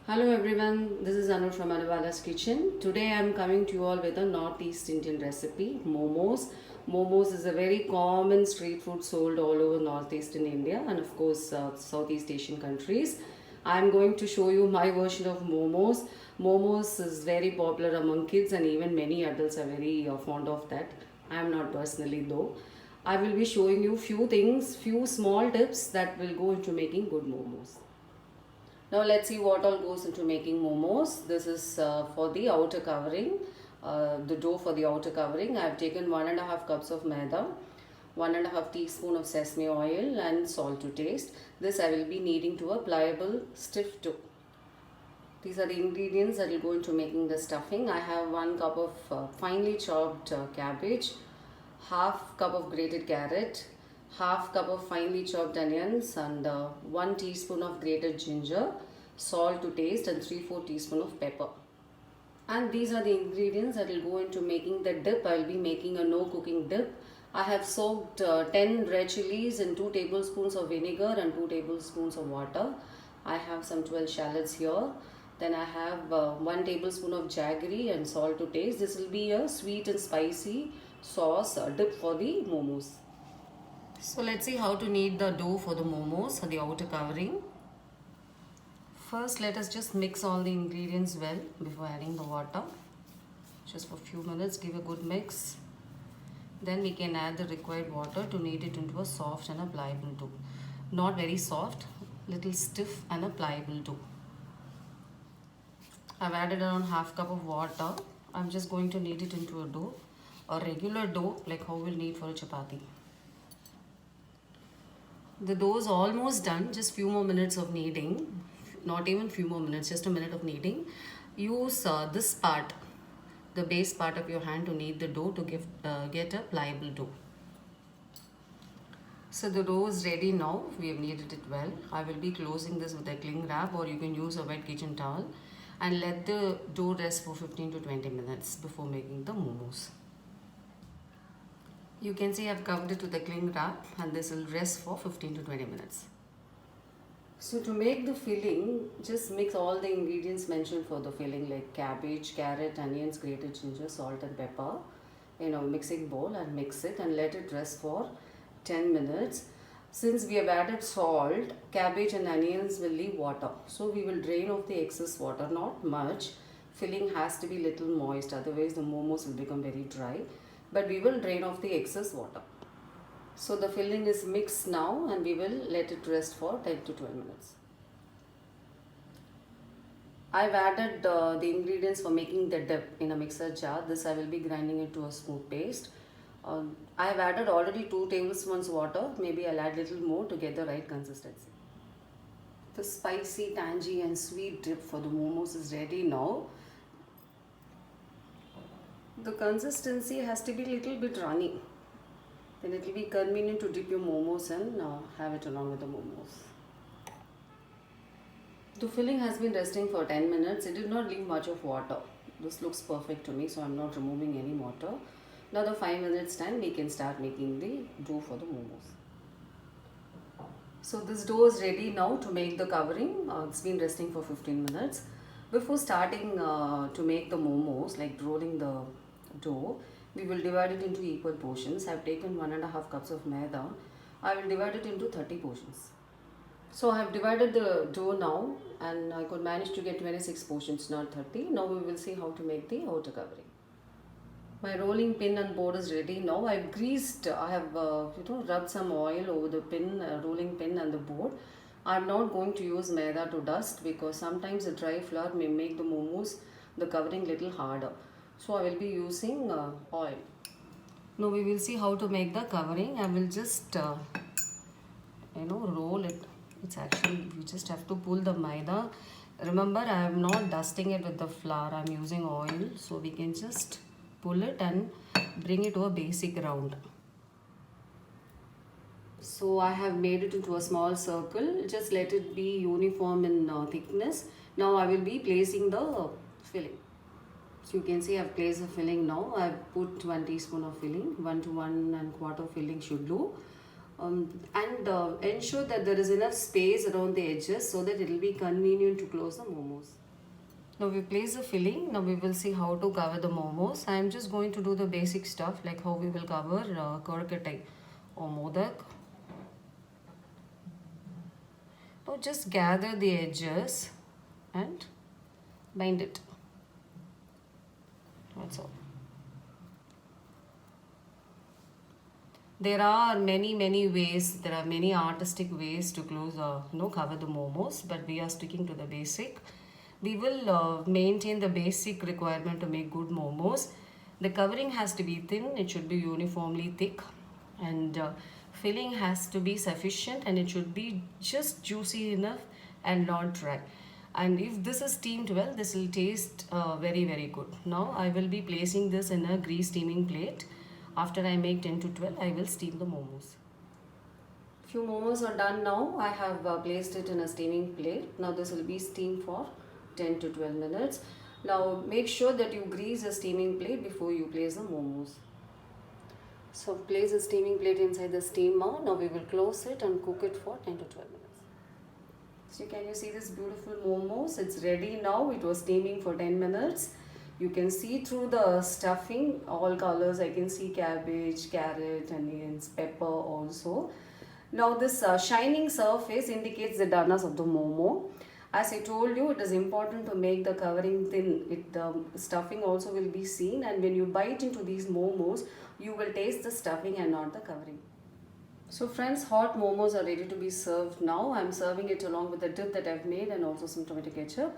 Hello everyone, this is Anu from Anubala's Kitchen. Today I am coming to you all with a Northeast Indian recipe, momos. Momos is a very common street food sold all over Northeastern India and of course Southeast Asian countries. I am going to show you my version of momos. Momos is very popular among kids and even many adults are very fond of that. I am not personally though. I will be showing you few things, few small tips that will go into making good momos. Now let's see what all goes into making momos. This is for the outer covering, the dough for the outer covering. I have taken 1.5 cups of maida, 1.5 teaspoon of sesame oil and salt to taste. This I will be kneading to a pliable stiff dough. These are the ingredients that will go into making the stuffing. I have 1 cup of finely chopped cabbage, half cup of grated carrot, half cup of finely chopped onions and 1 teaspoon of grated ginger, salt to taste and 3/4 teaspoon of pepper. And these are the ingredients that will go into making the dip. I will be making a no cooking dip. I have soaked 10 red chilies in 2 tablespoons of vinegar and 2 tablespoons of water. I have some 12 shallots here. Then I have 1 tablespoon of jaggery and salt to taste. This will be a sweet and spicy sauce dip for the momos. So let's see how to knead the dough for the momos or the outer covering. First let us just mix all the ingredients well before adding the water. Just for a few minutes give a good mix. Then we can add the required water to knead it into a soft and a pliable dough. Not very soft, little stiff and a pliable dough. I've added around half cup of water. I'm just going to knead it into a dough, a regular dough like how we'll knead for a chapati. The dough is almost done, just few more minutes of kneading, not even few more minutes, just a minute of kneading. Use this part, the base part of your hand to knead the dough to get a pliable dough. So the dough is ready now, we have kneaded it well. I will be closing this with a cling wrap or you can use a wet kitchen towel and let the dough rest for 15 to 20 minutes before making the momos. You can see I've covered it with a cling wrap and this will rest for 15 to 20 minutes. So to make the filling, just mix all the ingredients mentioned for the filling like cabbage, carrot, onions, grated ginger, salt and pepper in a mixing bowl and mix it and let it rest for 10 minutes. Since we have added salt, cabbage and onions will leave water. So we will drain off the excess water, not much. Filling has to be little moist, otherwise the momos will become very dry. But we will drain off the excess water. So the filling is mixed now and we will let it rest for 10 to 12 minutes. I've added the ingredients for making the dip in a mixer jar. This I will be grinding it to a smooth paste. I have added already 2 tablespoons water. Maybe I'll add little more to get the right consistency. The spicy, tangy and sweet dip for the momos is ready now. The consistency has to be little bit runny. Then it will be convenient to dip your momos and have it along with the momos. The filling has been resting for 10 minutes. It did not leave much of water. This looks perfect to me, so I'm not removing any water. Another 5 minutes time we can start making the dough for the momos. So this dough is ready now to make the covering. It's been resting for 15 minutes. Before starting to make the momos, like rolling the dough, we will divide it into equal portions. I have taken 1.5 cups of maida. I will divide it into 30 portions. So I have divided the dough now and I could manage to get 26 portions, not 30. Now we will see how to make the outer covering. My rolling pin and board is ready now. I have rubbed some oil over the pin, rolling pin and the board. I am not going to use maida to dust because sometimes the dry flour may make the momos, the covering little harder. So I will be using oil. Now we will see how to make the covering. I will just roll it. It's actually, you just have to pull the maida. Remember, I am not dusting it with the flour. I am using oil. So we can just pull it and bring it to a basic round. So I have made it into a small circle. Just let it be uniform in thickness. Now I will be placing the filling. So you can see I've placed the filling now. I've put 1 teaspoon of filling. 1 to 1 1/4 filling should do. And ensure that there is enough space around the edges so that it will be convenient to close the momos. Now we place the filling. Now we will see how to cover the momos. I am just going to do the basic stuff like how we will cover korkatai or modak. Now just gather the edges and bind it. That's all. There are many ways. There are many artistic ways to close, cover the momos, but we are sticking to the basic. We will maintain the basic requirement to make good momos. The covering has to be thin. It should be uniformly thick, and filling has to be sufficient, and it should be just juicy enough and not dry. And if this is steamed well, this will taste very good. Now I will be placing this in a grease steaming plate. After I make 10 to 12, I will steam the momos. Few momos are done now. I have placed it in a steaming plate. Now this will be steamed for 10 to 12 minutes. Now make sure that you grease a steaming plate before you place the momos. So place a steaming plate inside the steamer. Now we will close it and cook it for 10 to 12 minutes. So can you see this beautiful momos? It's ready now. It was steaming for 10 minutes. You can see through the stuffing, all colors. I can see cabbage, carrot, onions, pepper also. Now this shining surface indicates the doneness of the momo. As I told you, it is important to make the covering thin. The stuffing also will be seen, and when you bite into these momos, you will taste the stuffing and not the covering. So friends, hot momos are ready to be served now. I am serving it along with the dip that I have made and also some tomato ketchup.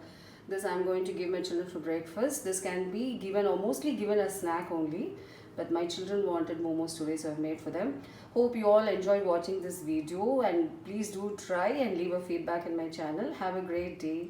This I am going to give my children for breakfast. This can be given or mostly given as snack only. But my children wanted momos today, so I have made for them. Hope you all enjoyed watching this video, and please do try and leave a feedback in my channel. Have a great day.